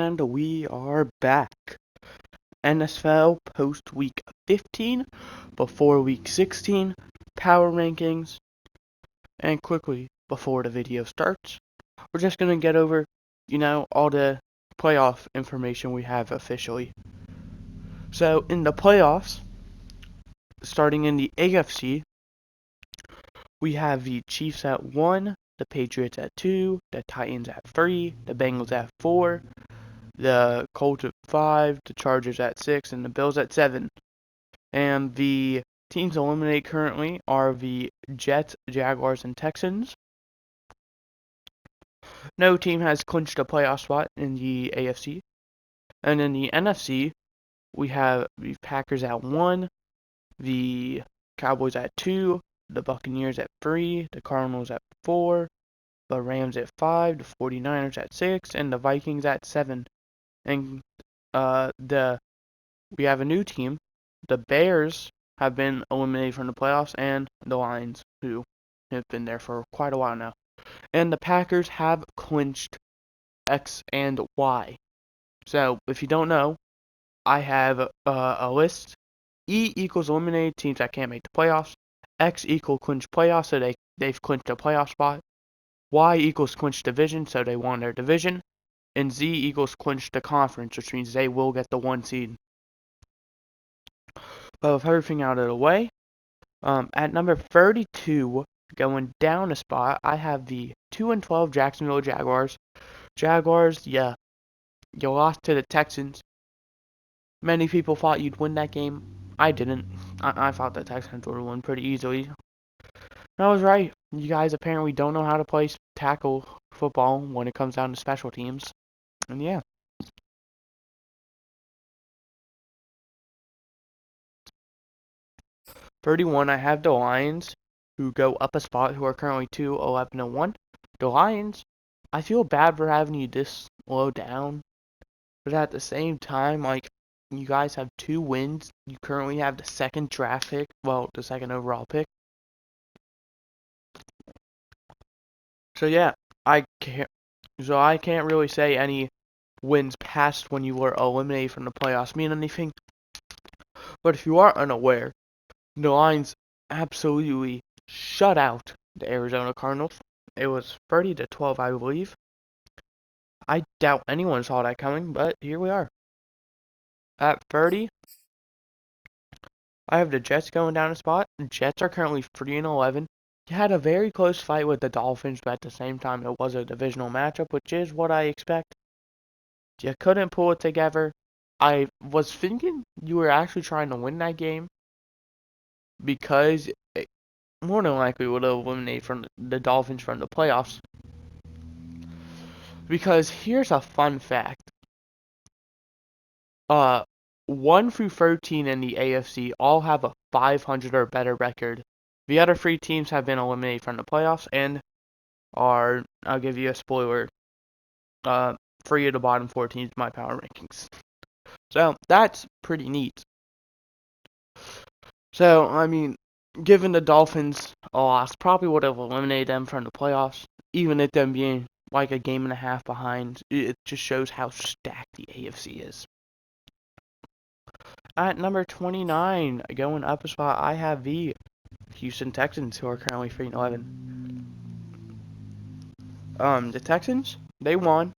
And we are back. NFL post week 15, before week 16, power rankings, and quickly, before the video starts, we're just going to get over, all the playoff information we have officially. So, in the playoffs, starting in the AFC, we have the Chiefs at 1, the Patriots at 2, the Titans at 3, the Bengals at 4, the Colts at 5, the Chargers at 6, and the Bills at 7. And the teams eliminated currently are the Jets, Jaguars, and Texans. No team has clinched a playoff spot in the AFC. And in the NFC, we have the Packers at 1, the Cowboys at 2, the Buccaneers at 3, the Cardinals at 4, the Rams at 5, the 49ers at 6, and the Vikings at 7. And we have a new team. The Bears have been eliminated from the playoffs, and the Lions, who have been there for quite a while now. And the Packers have clinched X and Y. So, if you don't know, I have a list. E equals eliminated teams that can't make the playoffs. X equals clinched playoffs, so they've clinched a playoff spot. Y equals clinched division, so they won their division. And Z equals clinched the conference, which means they will get the 1 seed. But with everything out of the way, at number 32, going down a spot, I have the 2-12 Jacksonville Jaguars. Jaguars, yeah, you lost to the Texans. Many people thought you'd win that game. I didn't. I thought the Texans would win pretty easily. I was right. You guys apparently don't know how to play tackle football when it comes down to special teams. And yeah. 31, I have the Lions, who go up a spot, who are currently 2-11-1. The Lions, I feel bad for having you this low down, but at the same time, you guys have 2 wins. You currently have the second draft pick, the second overall pick. So yeah, I can't really say any wins past when you were eliminated from the playoffs mean anything. But if you are unaware, the Lions absolutely shut out the Arizona Cardinals. It was 30-12, I believe. I doubt anyone saw that coming, but here we are. At 30, I have the Jets going down a spot. The Jets are currently 3-11. You had a very close fight with the Dolphins, but at the same time, it was a divisional matchup, which is what I expect. You couldn't pull it together. I was thinking you were actually trying to win that game, because it more than likely would have eliminated from the Dolphins from the playoffs. Because here's a fun fact. 1 through 13 in the AFC all have a 500 or better record. The other 3 teams have been eliminated from the playoffs and are, I'll give you a spoiler, 3 of the bottom 4 teams in my power rankings. So that's pretty neat. So, I mean, given the Dolphins a loss, probably would have eliminated them from the playoffs, even at them being like a game and a half behind. It just shows how stacked the AFC is. At number 29, going up a spot, I have the Houston Texans, who are currently 3-11. The Texans, they won,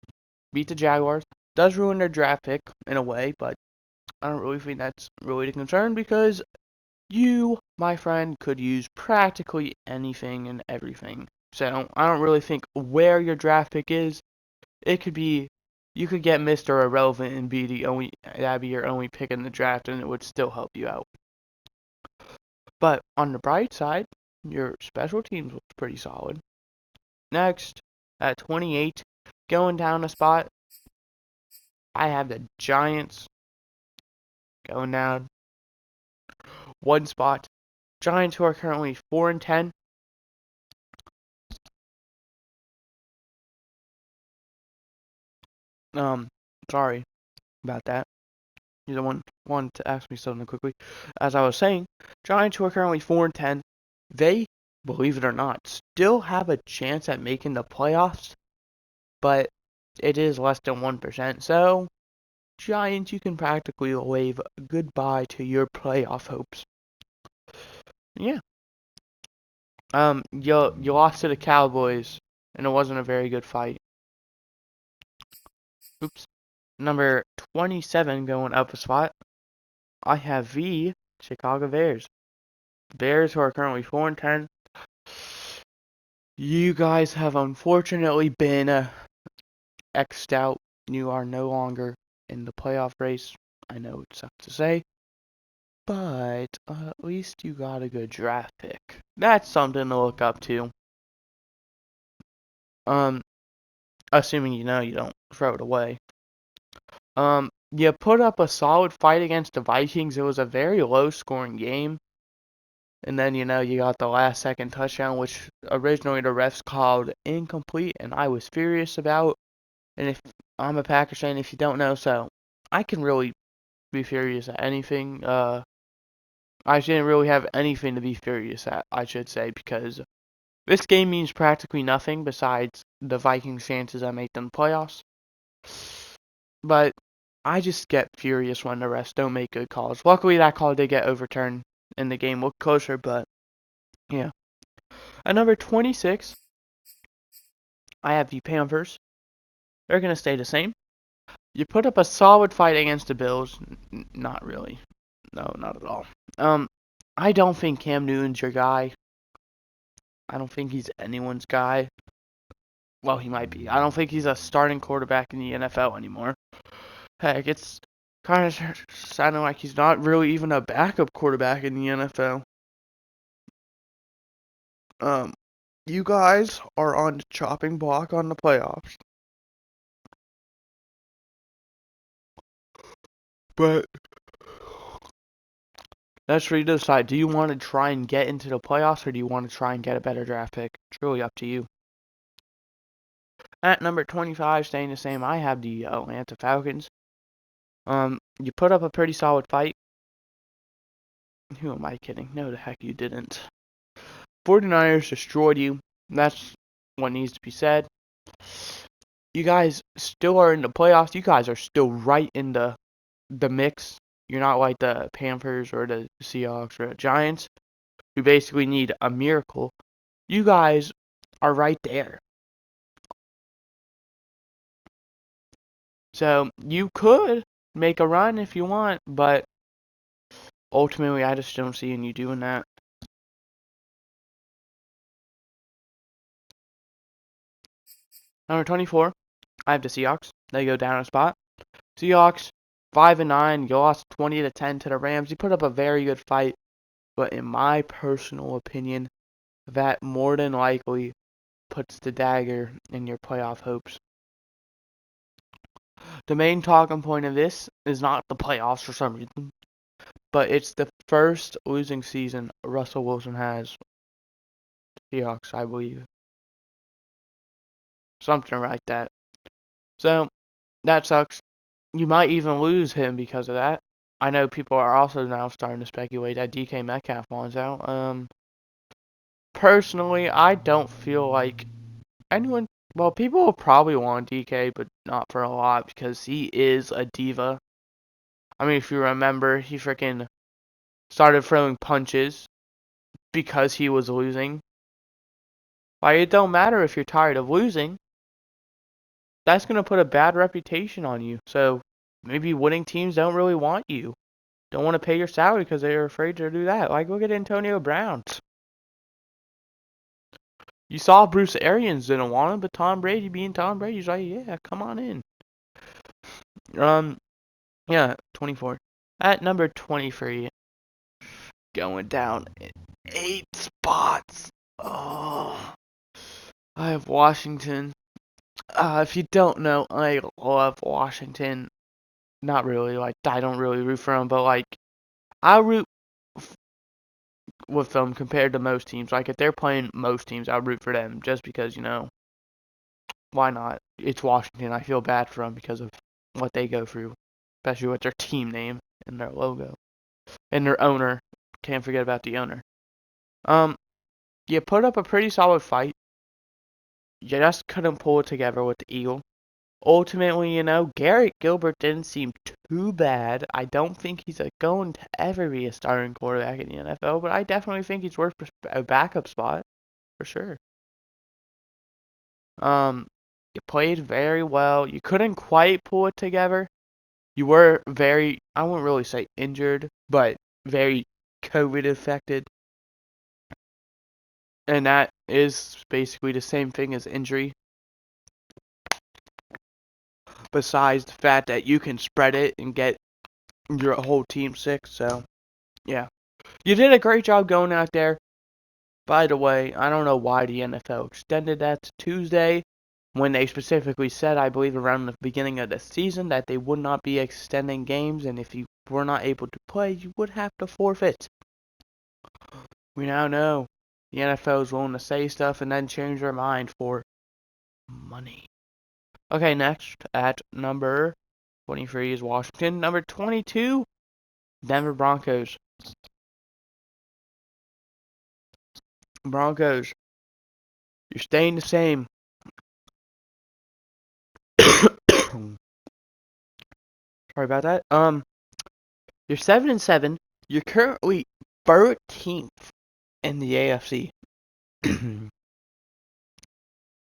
beat the Jaguars. Does ruin their draft pick in a way, but I don't really think that's really the concern, because you, my friend, could use practically anything and everything. So I don't really think where your draft pick is. It could be, you could get Mr. Irrelevant and that'd be your only pick in the draft, and it would still help you out. But on the bright side, your special teams was pretty solid. Next, at 28, going down a spot, I have the Giants going down 1 spot. Giants, who are currently 4-10. Sorry about that. You don't want to ask me something quickly. As I was saying, Giants, who are currently 4-10, they, believe it or not, still have a chance at making the playoffs, but it is less than 1%. So, Giants, you can practically wave goodbye to your playoff hopes. Yeah. You lost to the Cowboys, and it wasn't a very good fight. Oops. Number 27 going up a spot. I have the Chicago Bears. Bears, who are currently 4-10. You guys have unfortunately been X'd out. You are no longer in the playoff race. I know it sucks to say, but at least you got a good draft pick. That's something to look up to. Assuming you don't throw it away. You put up a solid fight against the Vikings. It was a very low-scoring game. And then, you got the last-second touchdown, which originally the refs called incomplete, and I was furious about. And if I'm a Packers fan, if you don't know, so I can really be furious at anything. I didn't really have anything to be furious at, I should say, because this game means practically nothing besides the Vikings' chances I make them playoffs. But I just get furious when the refs don't make good calls. Luckily, that call did get overturned and the game looked closer, but yeah. At number 26, I have the Panthers. They're going to stay the same. You put up a solid fight against the Bills. Not really. No, not at all. I don't think Cam Newton's your guy. I don't think he's anyone's guy. Well, he might be. I don't think he's a starting quarterback in the NFL anymore. Heck, it's kind of sounding like he's not really even a backup quarterback in the NFL. You guys are on the chopping block on the playoffs. But that's for you to decide. Do you want to try and get into the playoffs, or do you want to try and get a better draft pick? It's really up to you. At number 25, staying the same, I have the Atlanta Falcons. You put up a pretty solid fight. Who am I kidding? No, the heck you didn't. 49ers destroyed you. That's what needs to be said. You guys still are in the playoffs. You guys are still right in the mix. You're not like the Panthers or the Seahawks or the Giants, who basically need a miracle. You guys are right there. So you could make a run if you want, but ultimately I just don't see you doing that. Number 24, I have the Seahawks. They go down a spot. Seahawks 5-9. You lost 20-10 to the Rams. You put up a very good fight, but in my personal opinion, that more than likely puts the dagger in your playoff hopes. The main talking point of this is not the playoffs for some reason, but it's the first losing season Russell Wilson has. Seahawks, I believe. Something like that. So, that sucks. You might even lose him because of that. I know people are also now starting to speculate that DK Metcalf wants out. Personally, I don't feel like anyone. Well, people will probably want DK, but not for a lot because he is a diva. I mean, if you remember, he freaking started throwing punches because he was losing. Like, it don't matter if you're tired of losing. That's going to put a bad reputation on you. So, maybe winning teams don't really want you. Don't want to pay your salary because they're afraid to do that. Like, look at Antonio Brown. You saw Bruce Arians didn't want him, but Tom Brady being Tom Brady's like, yeah, come on in. Yeah, 24. At number 23, going down 8 spots. Oh, I have Washington. If you don't know, I love Washington. Not really, like, I don't really root for them, but, like, I root with them compared to most teams. Like, if they're playing most teams, I root for them just because, why not? It's Washington. I feel bad for them because of what they go through, especially with their team name and their logo and their owner. Can't forget about the owner. You put up a pretty solid fight. You just couldn't pull it together with the Eagle. ultimately, Garrett Gilbert didn't seem too bad. I don't think he's going to ever be a starting quarterback in the NFL, but I definitely think he's worth a backup spot for sure. You played very well. You couldn't quite pull it together. You were very, I wouldn't really say injured, but very COVID affected. And that is basically the same thing as injury. Besides the fact that you can spread it and get your whole team sick. So, yeah. You did a great job going out there. By the way, I don't know why the NFL extended that to Tuesday when they specifically said, I believe around the beginning of the season, that they would not be extending games, and if you were not able to play, you would have to forfeit. We now know the NFL is willing to say stuff and then change their mind for money. Okay, next at number 23 is Washington. Number 22, Denver Broncos. Broncos, you're staying the same. Sorry about that. You're 7-7. You're currently 13th in the AFC, and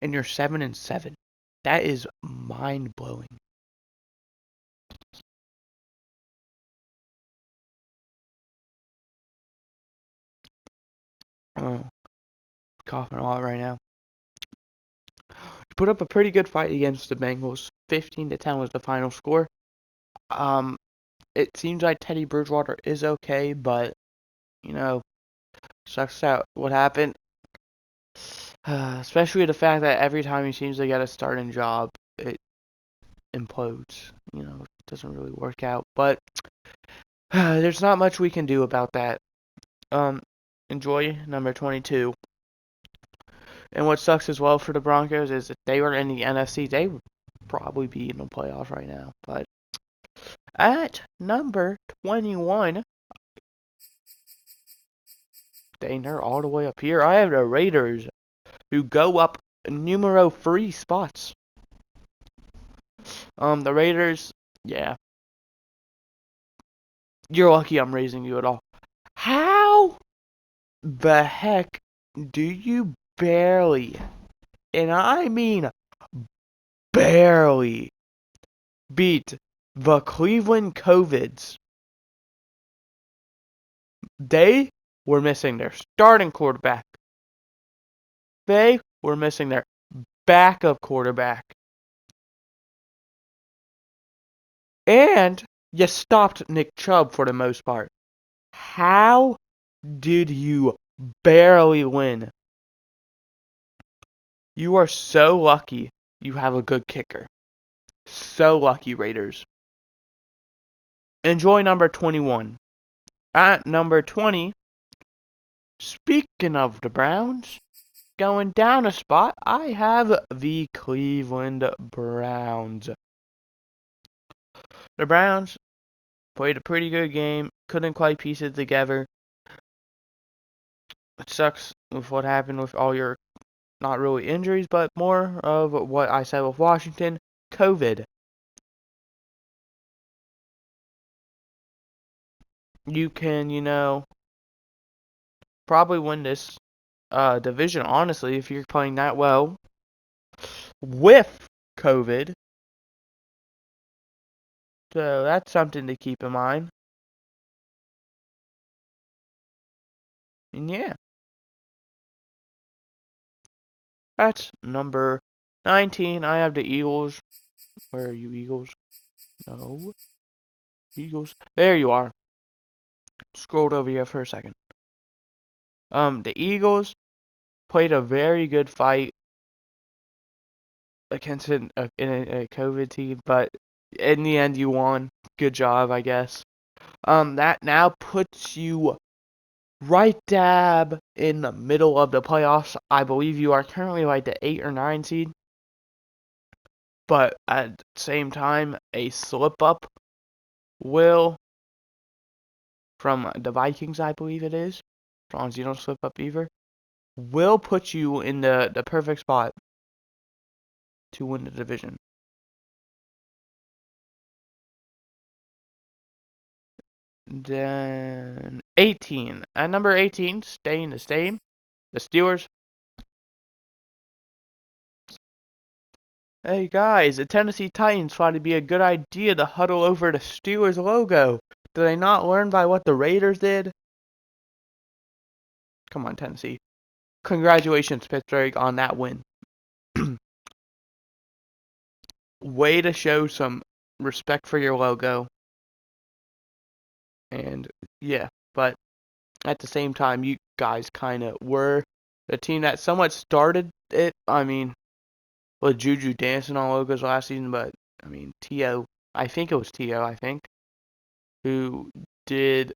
you're 7-7. That is mind blowing. Oh, coughing a lot right now. You put up a pretty good fight against the Bengals. 15-10 was the final score. It seems like Teddy Bridgewater is okay, but sucks out what happened. Especially the fact that every time he seems to get a starting job, it implodes. It doesn't really work out. But there's not much we can do about that. Enjoy number 22. And what sucks as well for the Broncos is if they were in the NFC, they would probably be in the playoffs right now. But at number 21, dang, they're all the way up here. I have the Raiders, who go up numero 3 spots. The Raiders, yeah. You're lucky I'm raising you at all. How the heck do you barely, and I mean barely, beat the Cleveland COVIDs? They were missing their starting quarterback. They were missing their backup quarterback. And you stopped Nick Chubb for the most part. How did you barely win? You are so lucky you have a good kicker. So lucky, Raiders. Enjoy number 21. At number 20, speaking of the Browns, going down a spot, I have the Cleveland Browns. The Browns played a pretty good game, couldn't quite piece it together. It sucks with what happened with all your, not really injuries, but more of what I said with Washington, COVID. You can, probably win this division, honestly, if you're playing that well with COVID. So that's something to keep in mind. And yeah, that's number 19. I have the Eagles. Where are you, Eagles? No. Eagles. There you are. Scrolled over here for a second. The Eagles played a very good fight against a COVID team, but in the end you won. Good job, I guess. That now puts you right dab in the middle of the playoffs. I believe you are currently like the 8 or 9 seed. But at the same time, a slip up will, from the Vikings, I believe it is, as long as you don't slip up either, will put you in the perfect spot to win the division. Then 18. At number 18, staying the same, the Steelers. Hey guys, the Tennessee Titans thought it'd be a good idea to huddle over the Steelers logo. Did they not learn by what the Raiders did? Come on, Tennessee. Congratulations, Pittsburgh, on that win. Way to show some respect for your logo. And yeah, but at the same time, you guys kind of were the team that somewhat started it. I mean, with Juju dancing on logos last season, but I mean, T.O., I think it was T.O., I think, who did,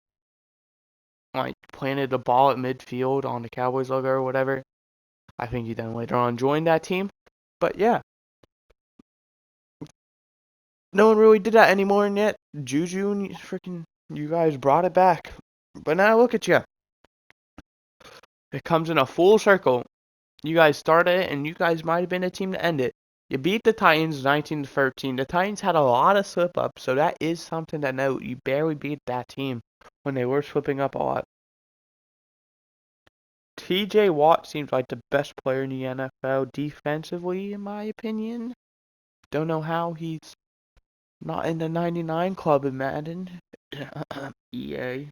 like, planted the ball at midfield on the Cowboys logo or whatever. I think he then later on joined that team. But yeah, no one really did that anymore, and yet Juju and you guys brought it back. But now look at you. It comes in a full circle. You guys started it, and you guys might have been the team to end it. You beat the Titans 19-13. The Titans had a lot of slip-ups, so that is something to note. You barely beat that team when they were slipping up a lot. TJ Watt seems like the best player in the NFL defensively, in my opinion. Don't know how he's not in the 99 club in Madden. EA.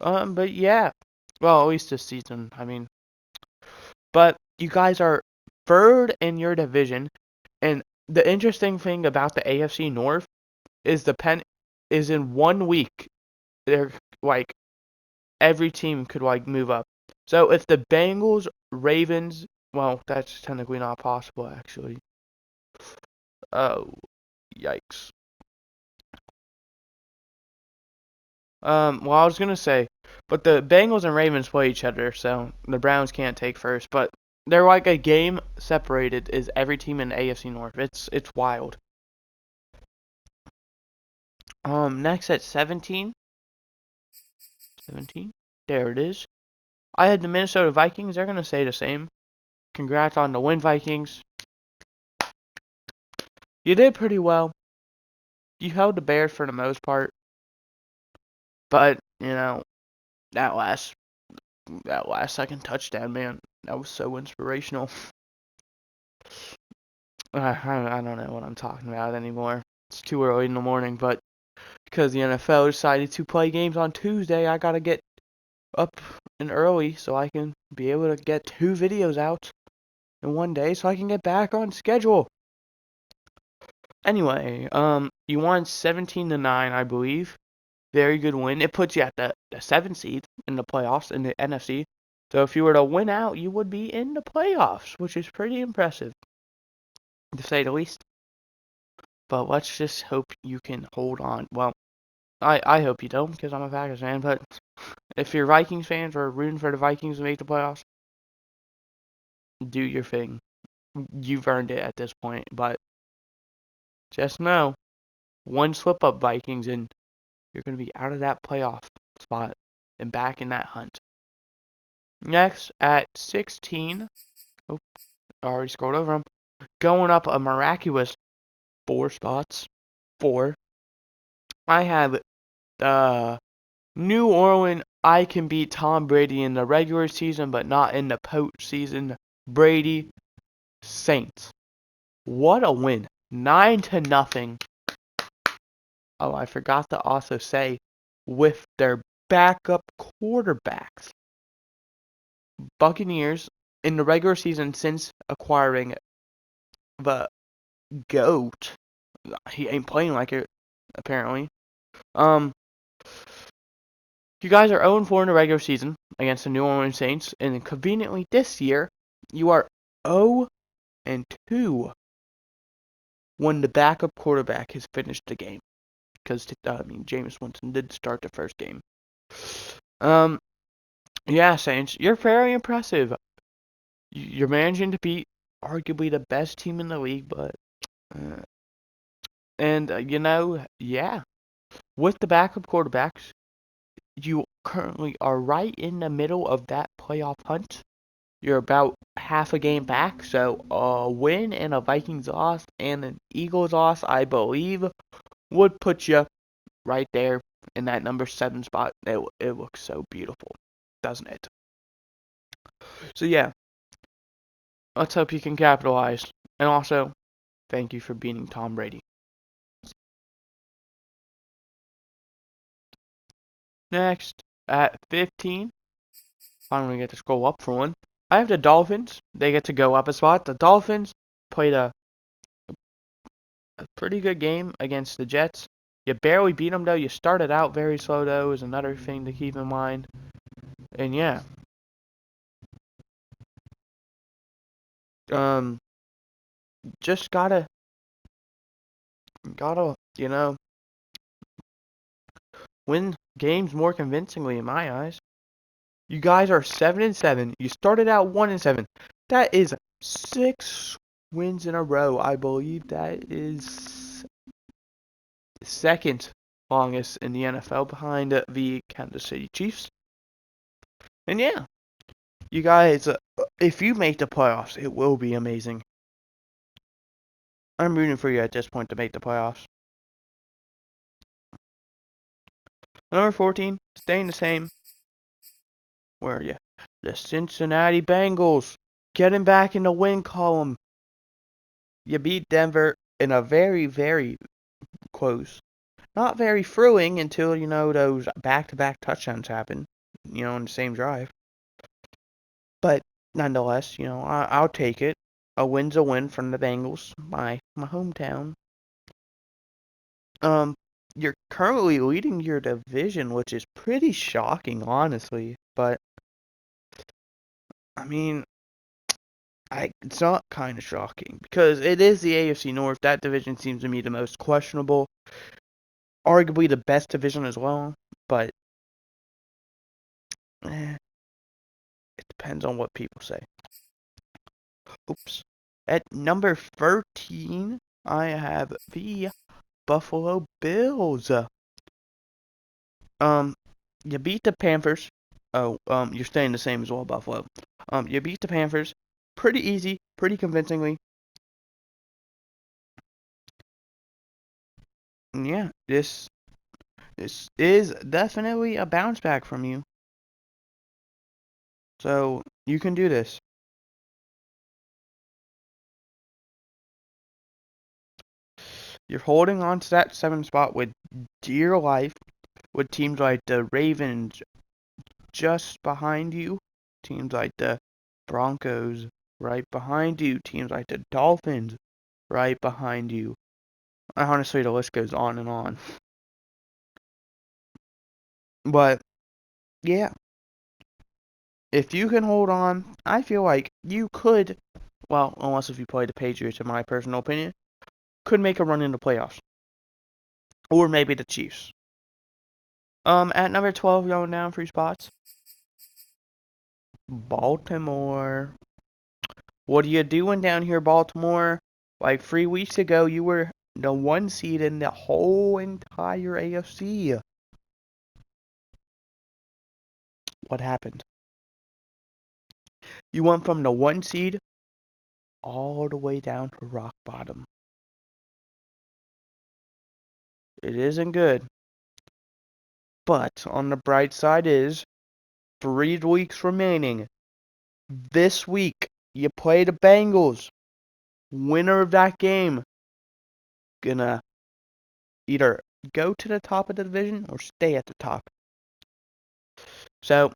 But yeah. Well, at least this season, I mean. But you guys are third in your division, and the interesting thing about the AFC North is is in 1 week, they're like every team could like move up. So if the Bengals, Ravens, well, that's technically not possible actually. Oh, yikes. Well, I was gonna say, but the Bengals and Ravens play each other, so the Browns can't take first. But they're like a game separated. Is every team in the AFC North? It's wild. Next at 17. 17. There it is. I had the Minnesota Vikings. They're gonna say the same. Congrats on the win, Vikings. You did pretty well. You held the Bears for the most part, but you know that last second touchdown, man, that was so inspirational. I don't know what I'm talking about anymore. It's too early in the morning, but because the NFL decided to play games on Tuesday, I gotta get up and early so I can be able to get 2 videos out in 1 day so I can get back on schedule. Anyway, you won 17-9, I believe. Very good win. It puts you at the 7th seed in the playoffs in the NFC. So if you were to win out, you would be in the playoffs, which is pretty impressive, to say the least. But let's just hope you can hold on. Well, I hope you don't, because I'm a Packers fan. But if you're Vikings fans or rooting for the Vikings to make the playoffs, do your thing. You've earned it at this point. But just know, one slip up, Vikings, and you're going to be out of that playoff spot and back in that hunt. Next, at 16, oh, I already scrolled over them, going up a miraculous 4 spots. 4. I have the New Orleans. I can beat Tom Brady in the regular season, but not in the postseason. Brady Saints. What a win. 9-0. Oh, I forgot to also say, with their backup quarterbacks. Buccaneers in the regular season since acquiring the GOAT. He ain't playing like it, apparently. You guys are 0-4 in the regular season against the New Orleans Saints, and conveniently this year, you are 0-2 when the backup quarterback has finished the game. Because, Jameis Winston did start the first game. Yeah, Saints, you're very impressive. You're managing to beat arguably the best team in the league, but, yeah, with the backup quarterbacks, you currently are right in the middle of that playoff hunt. You're about half a game back, so a win and a Vikings loss and an Eagles loss, I believe, would put you right there in that number 7 spot. It looks so beautiful, doesn't it? So yeah, let's hope you can capitalize. And also, thank you for beating Tom Brady. Next, at 15, I'm going to get to scroll up for one. I have the Dolphins. They get to go up a spot. The Dolphins played a pretty good game against the Jets. You barely beat them, though. You started out very slow, though, is another thing to keep in mind. And yeah. Just gotta, win games more convincingly in my eyes. You guys are 7-7. You started out 1-7. That is 6 wins in a row. I believe that is the second longest in the NFL behind the Kansas City Chiefs. And yeah, you guys, if you make the playoffs, it will be amazing. I'm rooting for you at this point to make the playoffs. Number 14, staying the same. Where are you? The Cincinnati Bengals. Getting back in the win column. You beat Denver in a very, very close. Not very thrilling until, those back-to-back touchdowns happen, in the same drive. But nonetheless, I'll take it. A win's a win from the Bengals, my hometown. You're currently leading your division, which is pretty shocking, honestly. But, I mean, it's not kind of shocking because it is the AFC North. That division seems to me the most questionable. Arguably the best division as well, but it depends on what people say. Oops. At number 13, I have the Buffalo Bills. You beat the Panthers. Oh, you're staying the same as well, Buffalo. You beat the Panthers pretty easy, pretty convincingly. And yeah, this is definitely a bounce back from you. So, you can do this. You're holding on to that 7th spot with dear life, with teams like the Ravens just behind you, teams like the Broncos right behind you, teams like the Dolphins right behind you. Honestly, the list goes on and on. But, yeah, if you can hold on, I feel like you could, well, unless if you play the Patriots, in my personal opinion, could make a run in the playoffs. Or maybe the Chiefs. At number 12, going down 3 spots. Baltimore. What are you doing down here, Baltimore? Like 3 weeks ago, you were the 1 seed in the whole entire AFC. What happened? You went from the 1 seed all the way down to rock bottom. It isn't good. But on the bright side is 3 weeks remaining. This week, you play the Bengals. Winner of that game gonna either go to the top of the division or stay at the top. So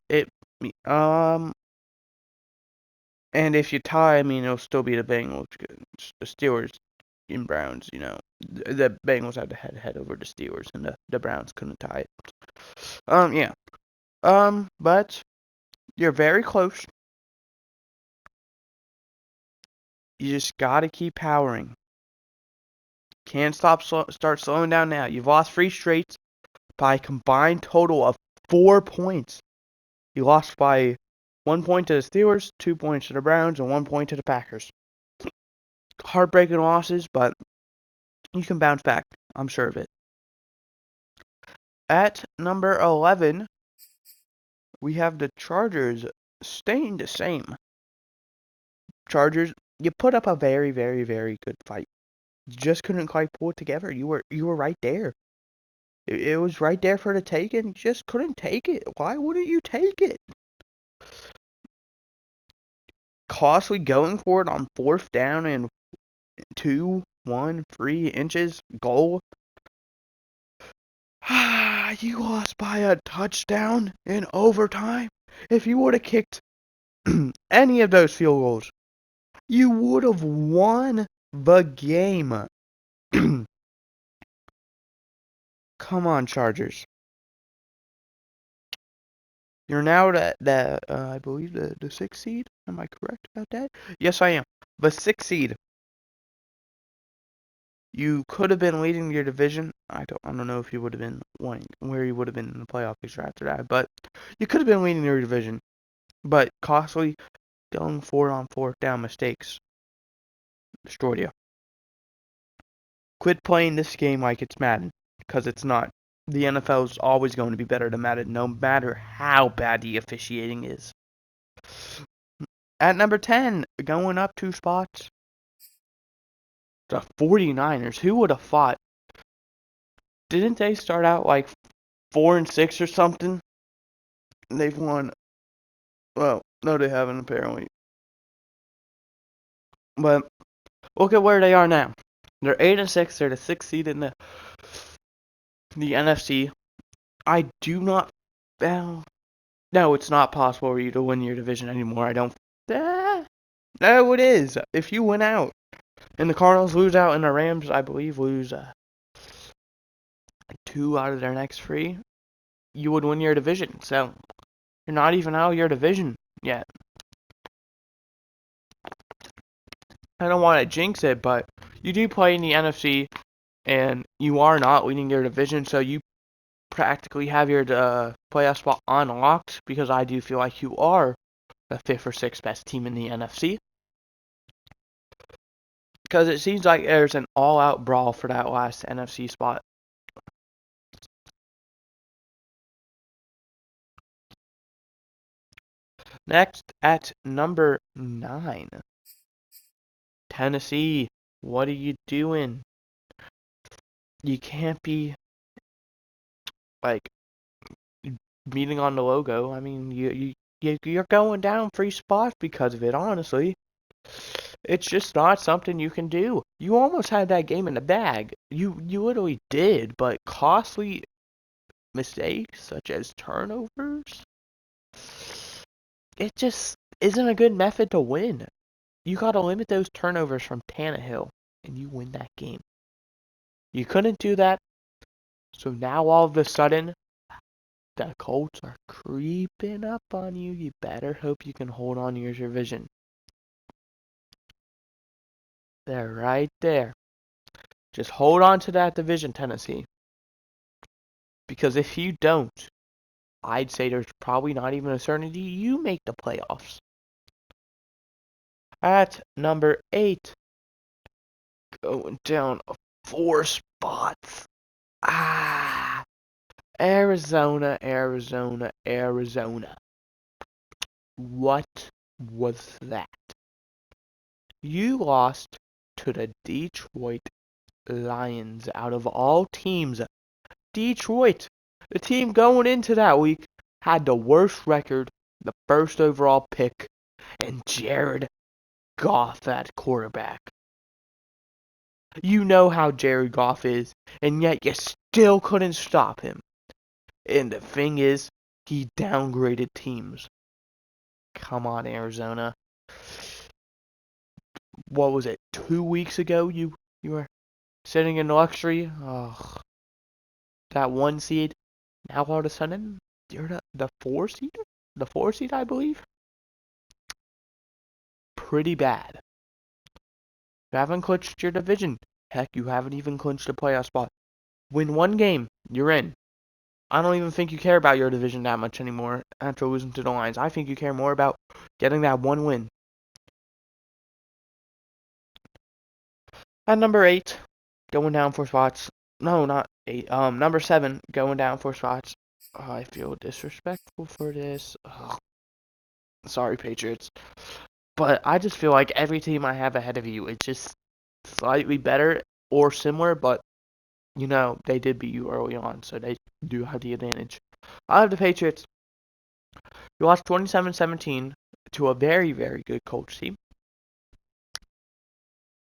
and if you tie, I mean it'll still be the Bengals, the Steelers and Browns. The Bengals have to head over the Steelers, and the Browns couldn't tie it. Yeah. But you're very close. You just gotta keep powering. Can't start slowing down now. You've lost 3 straight by a combined total of 4 points. You lost by 1 point to the Steelers, 2 points to the Browns, and 1 point to the Packers. Heartbreaking losses, but you can bounce back. I'm sure of it. At number 11, we have the Chargers staying the same. Chargers, you put up a very, very, very good fight. You just couldn't quite pull it together. You were right there. It was right there for the taking. Just couldn't take it. Why wouldn't you take it? Costly going for it on 4th down and 3 inches goal. You lost by a touchdown in overtime. If you would have kicked any of those field goals, you would have won the game. Come on, Chargers. You're now I believe the 6th seed. Am I correct about that? Yes, I am. The 6th seed. You could have been leading your division. I don't know if you would have been where you would have been in the playoff picture after that, but you could have been leading your division. But costly going 4-on-4 down mistakes destroyed you. Quit playing this game like it's Madden, because it's not. The NFL is always going to be better than Madden, no matter how bad the officiating is. At number 10, going up 2 spots, the 49ers. Who would have thought? Didn't they start out like 4-6 or something? And they've won. Well, no, they haven't apparently. But look at where they are now. They're 8-6. They're the 6th seed in the NFC. I do not. Well, no, it's not possible for you to win your division anymore. I don't. No, it is. If you win out and the Cardinals lose out and the Rams, I believe, lose 2 out of their next 3, you would win your division. So you're not even out of your division yet. I don't want to jinx it, but you do play in the NFC, and you are not leading your division, so you practically have your playoff spot unlocked, because I do feel like you are the 5th or 6th best team in the NFC. Because it seems like there's an all-out brawl for that last NFC spot. Next, at number 9, Tennessee. What are you doing? You can't be, like, beating on the logo. I mean, you're going down 3 spots because of it, honestly. It's just not something you can do. You almost had that game in the bag. You literally did, but costly mistakes such as turnovers, it just isn't a good method to win. You gotta limit those turnovers from Tannehill, and you win that game. You couldn't do that, so now all of a sudden, the Colts are creeping up on you. You better hope you can hold on to your division. They're right there. Just hold on to that division, Tennessee. Because if you don't, I'd say there's probably not even a certainty you make the playoffs. At number 8, going down 4 spots. Arizona. What was that? You lost to the Detroit Lions out of all teams. Detroit, the team going into that week, had the worst record, the 1st overall pick, and Jared Goff at quarterback. You know how Jared Goff is, and yet you still couldn't stop him. And the thing is, he downgraded teams. Come on, Arizona. What was it, 2 weeks ago you were sitting in luxury? Oh, that 1 seed. Now all of a sudden, you're the 4 seed? The 4 seed, I believe? Pretty bad. You haven't clinched your division. Heck, you haven't even clinched a playoff spot. Win 1 game, you're in. I don't even think you care about your division that much anymore after losing to the Lions. I think you care more about getting that 1 win. At number 8, going down 4 spots. No, not 8. Number 7, going down 4 spots. Oh, I feel disrespectful for this. Oh, sorry, Patriots. But I just feel like every team I have ahead of you is just slightly better or similar, but they did beat you early on, so they do have the advantage. I have the Patriots. You lost 27-17 to a very, very good Colts team.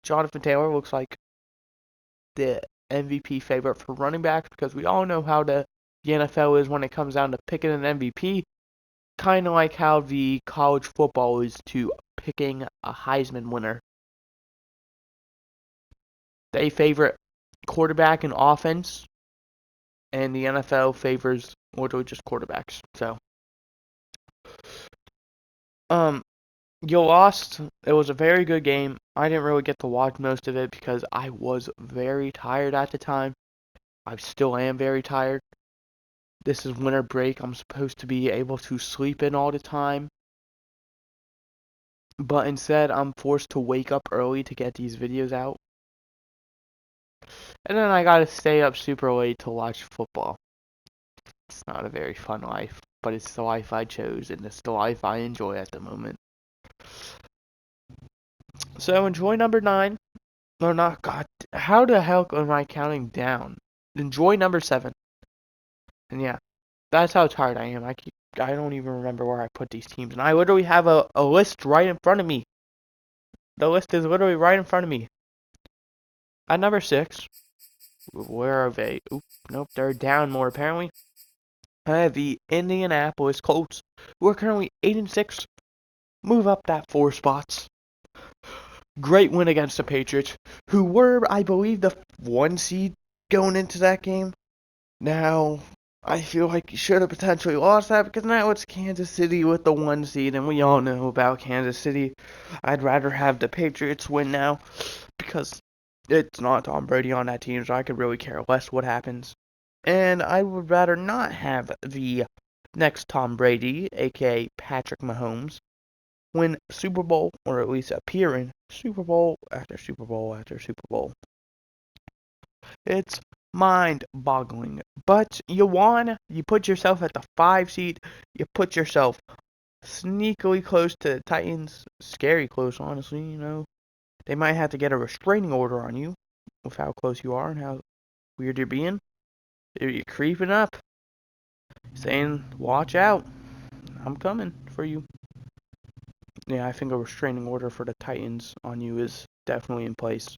Jonathan Taylor looks like the MVP favorite for running backs because we all know how the NFL is when it comes down to picking an MVP. Kind of like how the college football is to picking a Heisman winner. They favor quarterback and offense, and the NFL favors literally just quarterbacks. So, you lost. It was a very good game. I didn't really get to watch most of it because I was very tired at the time. I still am very tired. This is winter break. I'm supposed to be able to sleep in all the time. But instead, I'm forced to wake up early to get these videos out. And then I gotta stay up super late to watch football. It's not a very fun life, but it's the life I chose, and it's the life I enjoy at the moment. So enjoy number 9. Or not, God, how the hell am I counting down? Enjoy number 7. And yeah, that's how tired I am. I don't even remember where I put these teams. And I literally have a list right in front of me. The list is literally right in front of me. At number 6, where are they? Oop, nope, they're down more apparently. I have the Indianapolis Colts, who are currently 8-6. Move up that 4 spots. Great win against the Patriots, who were, I believe, the 1 seed going into that game. Now, I feel like you should have potentially lost that because now it's Kansas City with the 1 seed, and we all know about Kansas City. I'd rather have the Patriots win now because it's not Tom Brady on that team, so I could really care less what happens. And I would rather not have the next Tom Brady, aka Patrick Mahomes, win Super Bowl, or at least appear in Super Bowl after Super Bowl after Super Bowl. It's mind-boggling. But you won. You put yourself at the 5 seed. You put yourself sneakily close to the Titans. Scary close, honestly, They might have to get a restraining order on you with how close you are and how weird you're being. You're creeping up. Saying, watch out. I'm coming for you. Yeah, I think a restraining order for the Titans on you is definitely in place.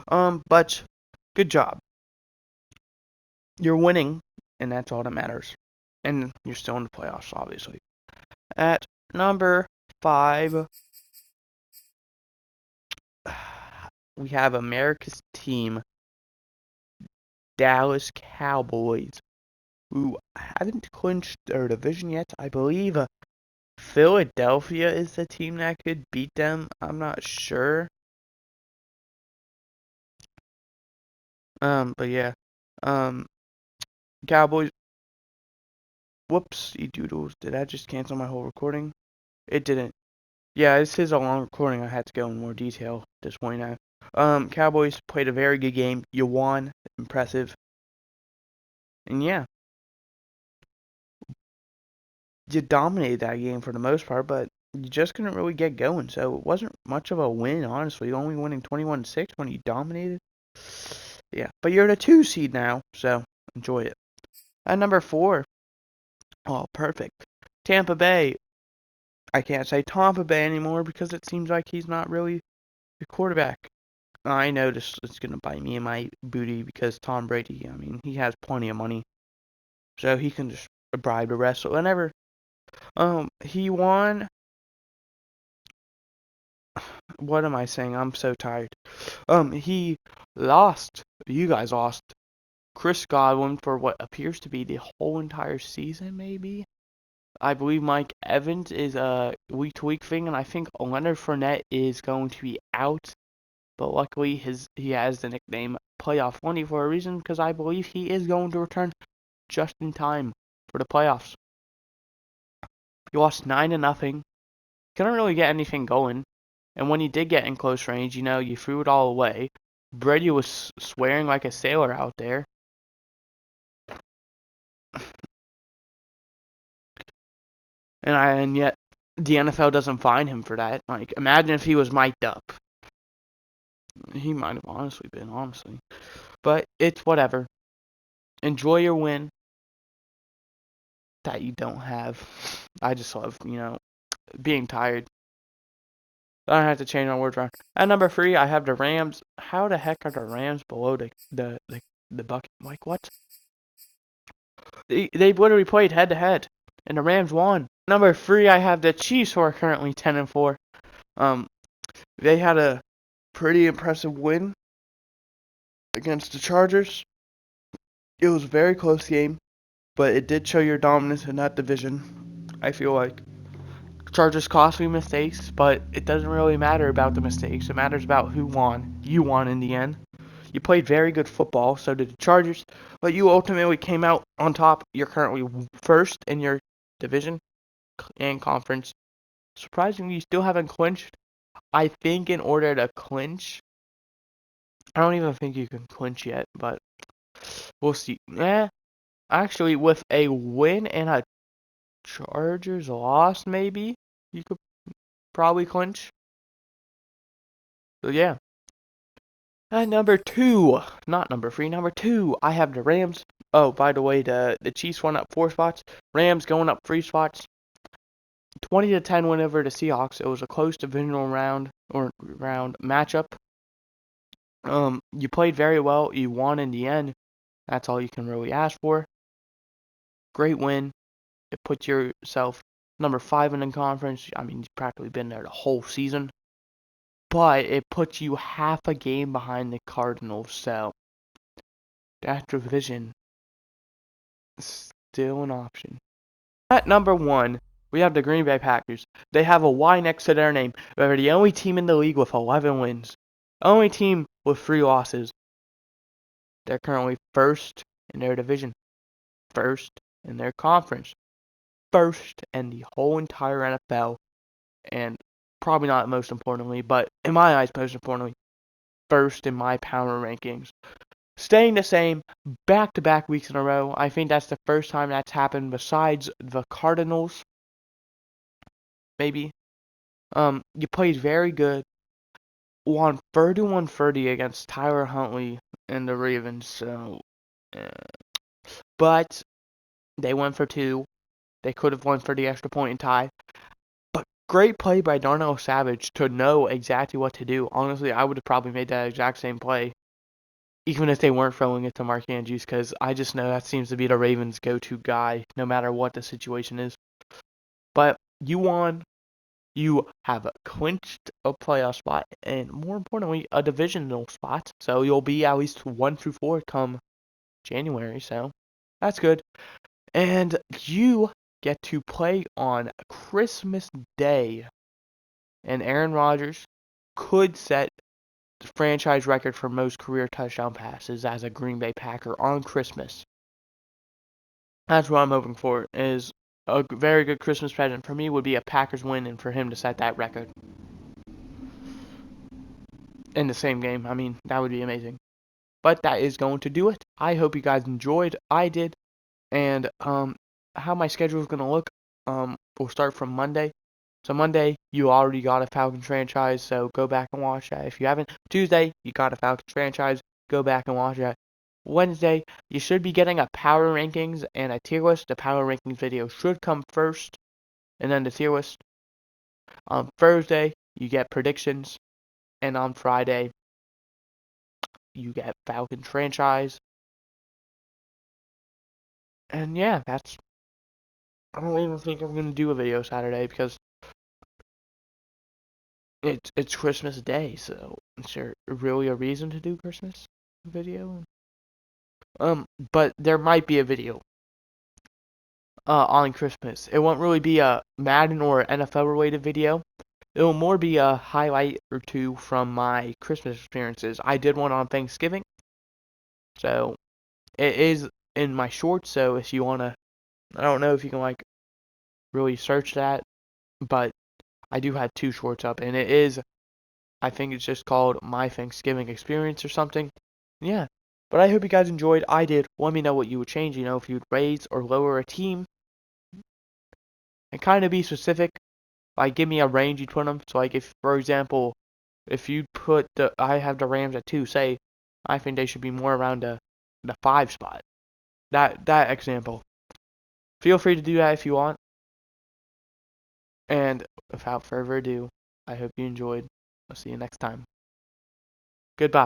But good job. You're winning, and that's all that matters. And you're still in the playoffs, obviously. At number 5, we have America's team, Dallas Cowboys, who haven't clinched their division yet. I believe Philadelphia is the team that could beat them. I'm not sure. But yeah. Cowboys. Whoops, doodles. Did I just cancel my whole recording? It didn't. Yeah, this is a long recording. I had to go in more detail at this point now. Cowboys played a very good game. You won. Impressive. And yeah. You dominated that game for the most part, but you just couldn't really get going. So it wasn't much of a win, honestly. Only winning 21-6 when you dominated. Yeah, but you're the 2 seed now, so enjoy it. At number 4, oh, perfect. Tampa Bay. I can't say Tampa Bay anymore because it seems like he's not really the quarterback. I know this is going to bite me in my booty because Tom Brady, I mean, he has plenty of money. So he can just bribe the rest whenever. He won. What am I saying? I'm so tired. He lost. You guys lost Chris Godwin for what appears to be the whole entire season, maybe. I believe Mike Evans is a week-to-week thing, and I think Leonard Fournette is going to be out. But luckily, he has the nickname Playoff Lenny for a reason, because I believe he is going to return just in time for the playoffs. He lost 9-0. Couldn't really get anything going. And when he did get in close range, you threw it all away. Brady was swearing like a sailor out there. And yet, the NFL doesn't fine him for that. Like, imagine if he was mic'd up. He might have honestly been. But it's whatever. Enjoy your win that you don't have. I just love, being tired. I don't have to change my words around. At number 3, I have the Rams. How the heck are the Rams below the Buck? Like, what? They literally played head to head, and the Rams won. Number 3, I have the Chiefs, who are currently 10-4. They had a pretty impressive win against the Chargers. It was a very close game, but it did show your dominance in that division. I feel like Chargers costly mistakes, but it doesn't really matter about the mistakes. It matters about who won. You won in the end. You played very good football, so did the Chargers, but you ultimately came out on top. You're currently first in your division and conference. Surprisingly, you still haven't clinched. I think in order to clinch, I don't even think you can clinch yet, but we'll see. Actually, with a win and a Chargers loss, maybe you could probably clinch. So yeah. At number 2, not number 3, number 2, I have the Rams. Oh, by the way, the Chiefs went up 4 spots. Rams going up 3 spots. 20-10 win over the Seahawks. It was a close divisional round matchup. You played very well. You won in the end. That's all you can really ask for. Great win. It puts yourself number 5 in the conference. I mean, you've practically been there the whole season. But it puts you half a game behind the Cardinals. So that division is still an option. At number 1, we have the Green Bay Packers. They have a Y next to their name. They're the only team in the league with 11 wins. Only team with 3 losses. They're currently first in their division. First in their conference. First in the whole entire NFL. And probably not most importantly, but in my eyes most importantly, first in my power rankings. Staying the same back-to-back weeks in a row. I think that's the first time that's happened besides the Cardinals. Maybe. You played very good. Won 31-30 against Tyler Huntley and the Ravens. So, but they went for 2. They could have won for the extra point and tie. But great play by Darnell Savage to know exactly what to do. Honestly, I would have probably made that exact same play, even if they weren't throwing it to Mark Andrews, because I just know that seems to be the Ravens' go-to guy, no matter what the situation is. But you won. You have clinched a playoff spot, and more importantly, a divisional spot. So you'll be at least 1-4 come January. So that's good. And you get to play on Christmas Day. And Aaron Rodgers could set the franchise record for most career touchdown passes as a Green Bay Packer on Christmas. That's what I'm hoping for, is a very good Christmas present for me would be a Packers win and for him to set that record in the same game. I mean, that would be amazing. But that is going to do it. I hope you guys enjoyed. I did. And how my schedule is going to look, we'll start from Monday. So Monday, you already got a Falcons franchise, so go back and watch that. If you haven't, Tuesday, you got a Falcons franchise, go back and watch that. Wednesday, you should be getting a power rankings and a tier list. The power rankings video should come first, and then the tier list. On Thursday, you get predictions, and on Friday, you get Falcons franchise. And yeah, I don't even think I'm going to do a video Saturday because it's Christmas Day, so is there really a reason to do Christmas video? But there might be a video on Christmas. It won't really be a Madden or NFL related video. It will more be a highlight or two from my Christmas experiences. I did one on Thanksgiving, so it is in my shorts. So if you wanna, I don't know if you can really search that, but I do have 2 shorts up, and it is, I think it's just called My Thanksgiving Experience or something. Yeah. But I hope you guys enjoyed. I did. Let me know what you would change, if you'd raise or lower a team. And kind of be specific. Give me a range you'd put them. So if, for example, if you put I have the Rams at 2, say I think they should be more around the 5 spot. That example. Feel free to do that if you want. And without further ado, I hope you enjoyed. I'll see you next time. Goodbye.